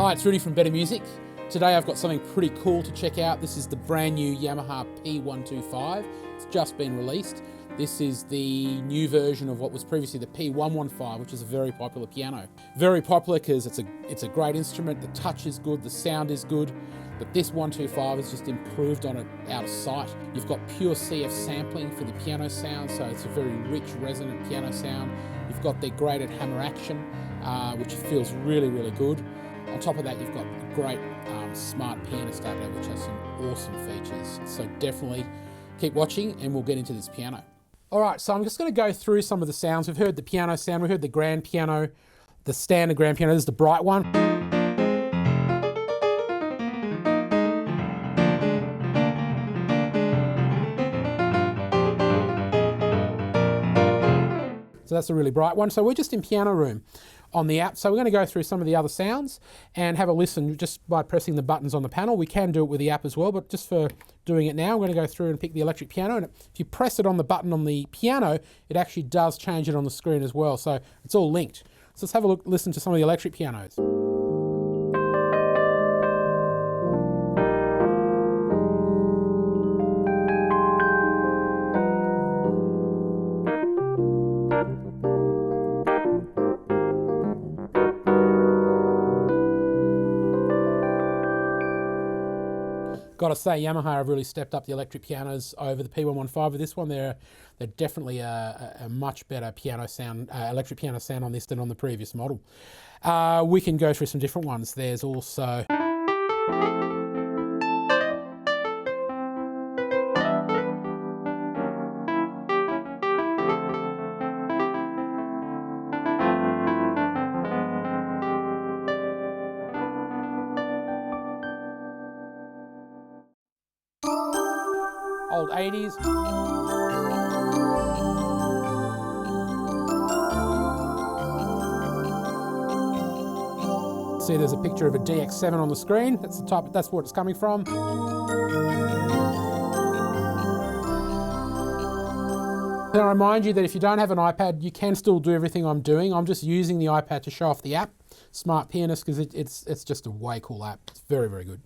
Hi, it's Rudi from Better Music. Today I've got something pretty cool to check out. This is the brand new Yamaha P-125. It's just been released. This is the new version of what was previously the P-115, which is a very popular piano. Very popular because it's a great instrument, the touch is good, the sound is good, but this 125 has just improved on it out of sight. You've got pure CF sampling for the piano sound, so it's a very rich, resonant piano sound. You've got their graded hammer action, which feels really, really good. On top of that, you've got a great smart piano stabilizer, which has some awesome features. So definitely keep watching and we'll get into this piano. All right, so I'm just going to go through some of the sounds. We've heard the piano sound, we heard the grand piano, the standard grand piano. This is the bright one. So that's a really bright one. So we're just in piano room on the app. So we're going to go through some of the other sounds and have a listen just by pressing the buttons on the panel. We can do it with the app as well, but just for doing it now, I'm going to go through and pick the electric piano. And if you press it on the button on the piano, it actually does change it on the screen as well. So it's all linked. So let's have a look, listen to some of the electric pianos. Got to say, Yamaha have really stepped up the electric pianos over the P-115 with this one. They're definitely a much better piano sound, electric piano sound on this than on the previous model. We can go through some different ones. There's also old 80s. See, there's a picture of a DX7 on the screen. That's the type. That's where it's coming from. Can I remind you that if you don't have an iPad, you can still do everything I'm doing. I'm just using the iPad to show off the app, Smart Pianist, because it's just a way cool app. It's very, very good.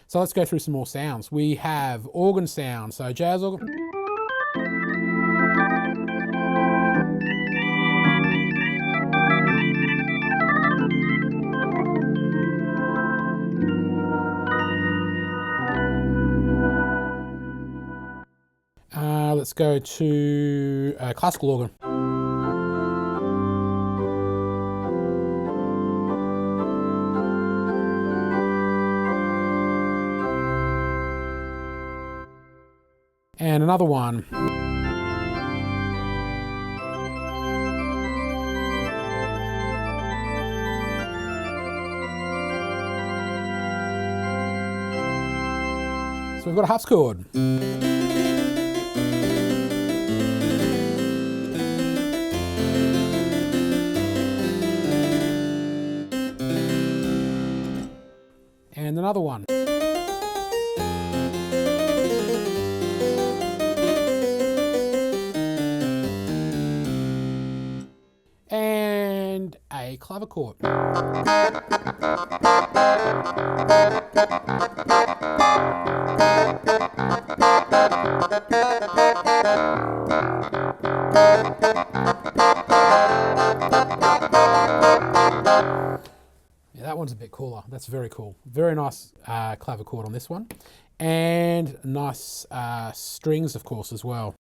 So let's go through some more sounds. We have organ sound, so jazz organ. Let's go to classical organ. And another one. So we've got a harp chord. And another one. And a clavichord. Yeah, that one's a bit cooler. That's very cool. Very nice clavichord on this one. And nice strings, of course, as well.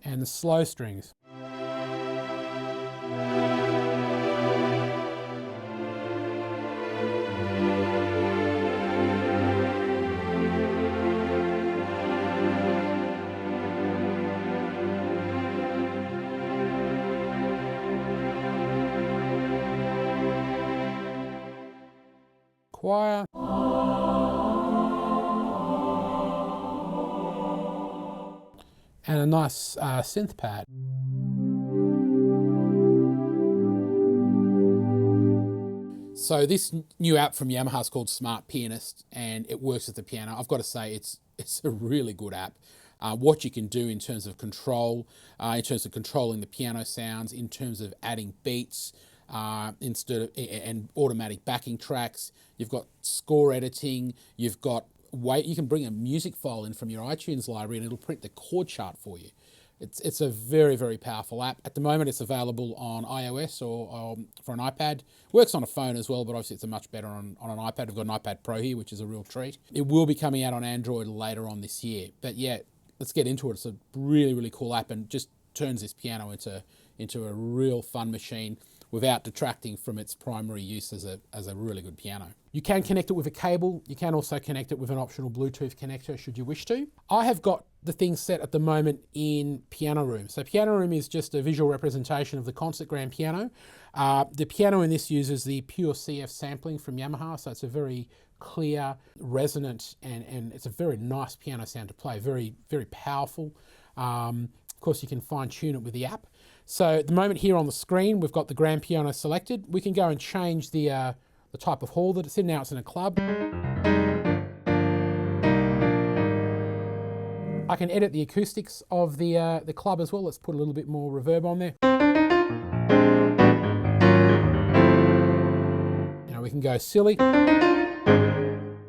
And the slow strings. Choir. And a nice synth pad. So this new app from Yamaha is called Smart Pianist, and it works with the piano. I've got to say, it's a really good app. what you can do in terms of control, in terms of controlling the piano sounds, in terms of adding beats, and automatic backing tracks. You've got score editing. You've got you can bring a music file in from your iTunes library and it'll print the chord chart for you. It's a very, very powerful app. At the moment, it's available on iOS or for an iPad. Works on a phone as well, but obviously it's a much better on an iPad. I've got an iPad Pro here, which is a real treat. It will be coming out on Android later on this year. But yeah, let's get into it. It's a really, really cool app and just turns this piano into a real fun machine without detracting from its primary use as a really good piano. You can connect it with a cable. You can also connect it with an optional Bluetooth connector should you wish to. I have got the thing set at the moment in Piano Room. So Piano Room is just a visual representation of the concert grand piano. The piano in this uses the pure CF sampling from Yamaha, so it's a very clear, resonant, and it's a very nice piano sound to play, very, very powerful. Of course, you can fine tune it with the app. So at the moment here on the screen, we've got the grand piano selected. We can go and change the type of hall that it's in. Now it's in a club. I can edit the acoustics of the club as well. Let's put a little bit more reverb on there. Now we can go silly.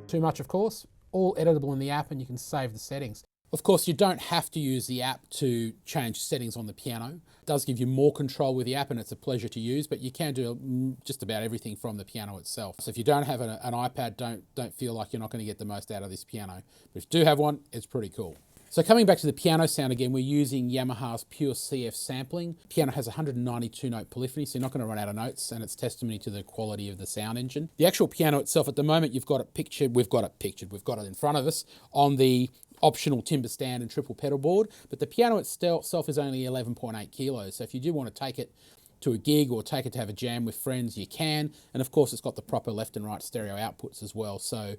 Too much, of course. All editable in the app, and you can save the settings. Of course, you don't have to use the app to change settings on the piano. It does give you more control with the app, and it's a pleasure to use, but you can do just about everything from the piano itself. So if you don't have an iPad, don't feel like you're not going to get the most out of this piano. But if you do have one, it's pretty cool. So coming back to the piano sound again, we're using Yamaha's pure CF sampling. The piano has 192 note polyphony, so you're not going to run out of notes, and it's testimony to the quality of the sound engine. The actual piano itself, at the moment, we've got it in front of us on the optional timber stand and triple pedal board, but the piano itself is only 11.8 kilos. So if you do want to take it to a gig or take it to have a jam with friends, you can. And of course, it's got the proper left and right stereo outputs as well. So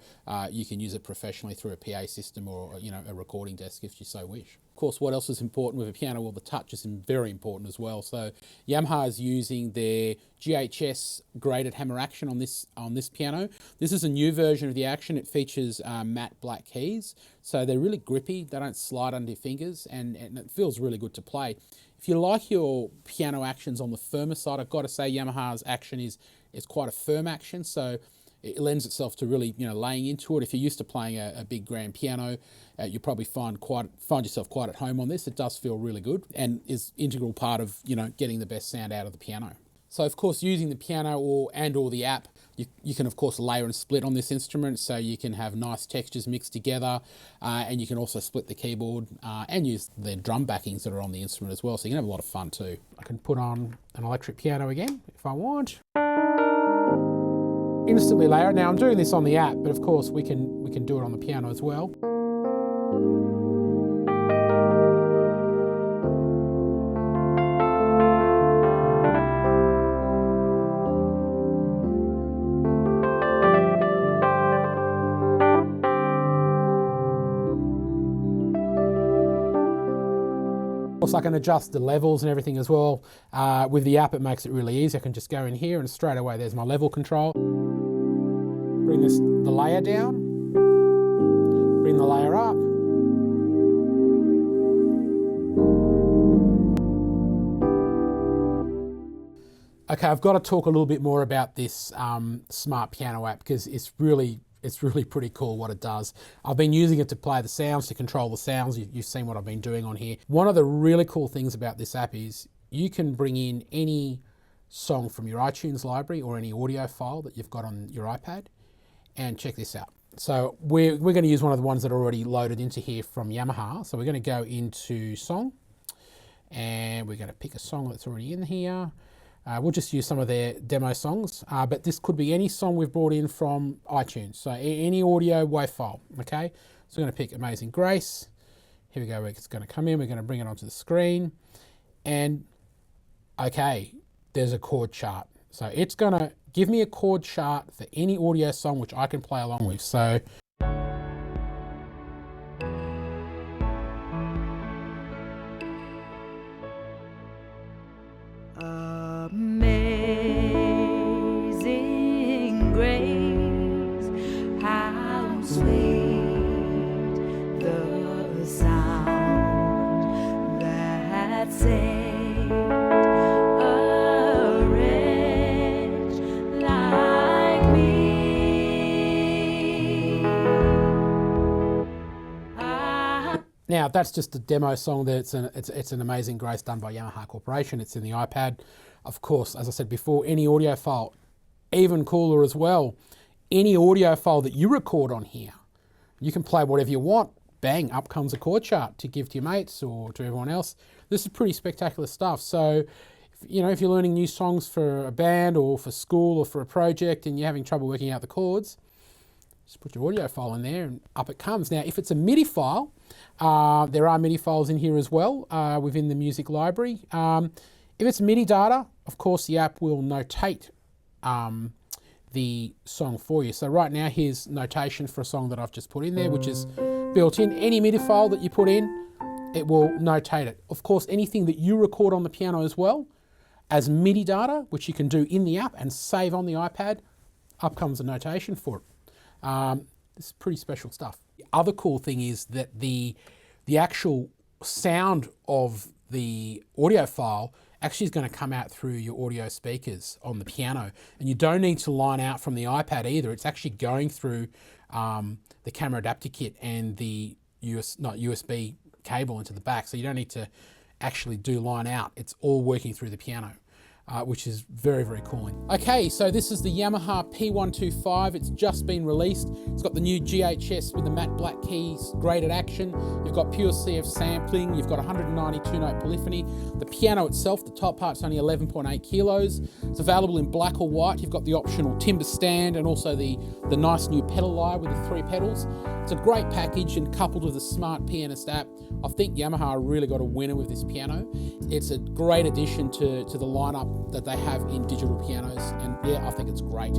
you can use it professionally through a PA system or a recording desk if you so wish. Of course, what else is important with a piano? Well, the touch is very important as well. So Yamaha is using their GHS graded hammer action on this piano. This is a new version of the action. It features matte black keys. So they're really grippy. They don't slide under your fingers, and it feels really good to play. If you like your piano actions on the firmer side, I've got to say Yamaha's action is quite a firm action, so it lends itself to really laying into it. If you're used to playing a big grand piano, you probably find yourself quite at home on this. It does feel really good and is integral part of getting the best sound out of the piano. So of course, using the piano or the app, you can of course layer and split on this instrument, so you can have nice textures mixed together, and you can also split the keyboard and use the drum backings that are on the instrument as well, so you can have a lot of fun too. I can put on an electric piano again if I want. Instantly layer. Now I'm doing this on the app, but of course we can do it on the piano as well. I can adjust the levels and everything as well. With the app, it makes it really easy. I can just go in here and straight away there's my level control. Bring the layer down, bring the layer up. Okay, I've got to talk a little bit more about this smart piano app because it's really pretty cool what it does. I've been using it to play the sounds, to control the sounds. You've seen what I've been doing on here. One of the really cool things about this app is you can bring in any song from your iTunes library or any audio file that you've got on your iPad, and check this out. So we're going to use one of the ones that are already loaded into here from Yamaha. So we're going to go into Song, and we're going to pick a song that's already in here. We'll just use some of their demo songs, but this could be any song we've brought in from iTunes. So any audio WAV file, okay? So we're going to pick Amazing Grace. Here we go, it's going to come in, we're going to bring it onto the screen. And okay, there's a chord chart. So it's going to give me a chord chart for any audio song which I can play along with. So Amazing grace, how sweet the sound Now, that's just a demo song. It's an amazing grace done by Yamaha Corporation. It's in the iPad. Of course, as I said before, any audio file, even cooler as well, any audio file that you record on here, you can play whatever you want. Bang, up comes a chord chart to give to your mates or to everyone else. This is pretty spectacular stuff. So, if you're learning new songs for a band or for school or for a project and you're having trouble working out the chords, just put your audio file in there and up it comes. Now, if it's a MIDI file, there are MIDI files in here as well within the music library. If it's MIDI data, of course, the app will notate the song for you. So right now, here's notation for a song that I've just put in there, which is built in. Any MIDI file that you put in, it will notate it. Of course, anything that you record on the piano as well as MIDI data, which you can do in the app and save on the iPad, up comes a notation for it. This is pretty special stuff. The other cool thing is that the actual sound of the audio file actually is going to come out through your audio speakers on the piano, and you don't need to line out from the iPad either. It's actually going through the camera adapter kit and the USB cable into the back, so you don't need to actually do line out. It's all working through the piano. Which is very, very cool. Okay, so this is the Yamaha P-125. It's just been released. It's got the new GHS with the matte black keys, graded action. You've got pure CF sampling. You've got 192 note polyphony. The piano itself, the top part's only 11.8 kilos. It's available in black or white. You've got the optional timber stand and also the nice new pedal lie with the 3 pedals. It's a great package, and coupled with a smart pianist app, I think Yamaha really got a winner with this piano. It's a great addition to the lineup that they have in digital pianos, and yeah, I think it's great.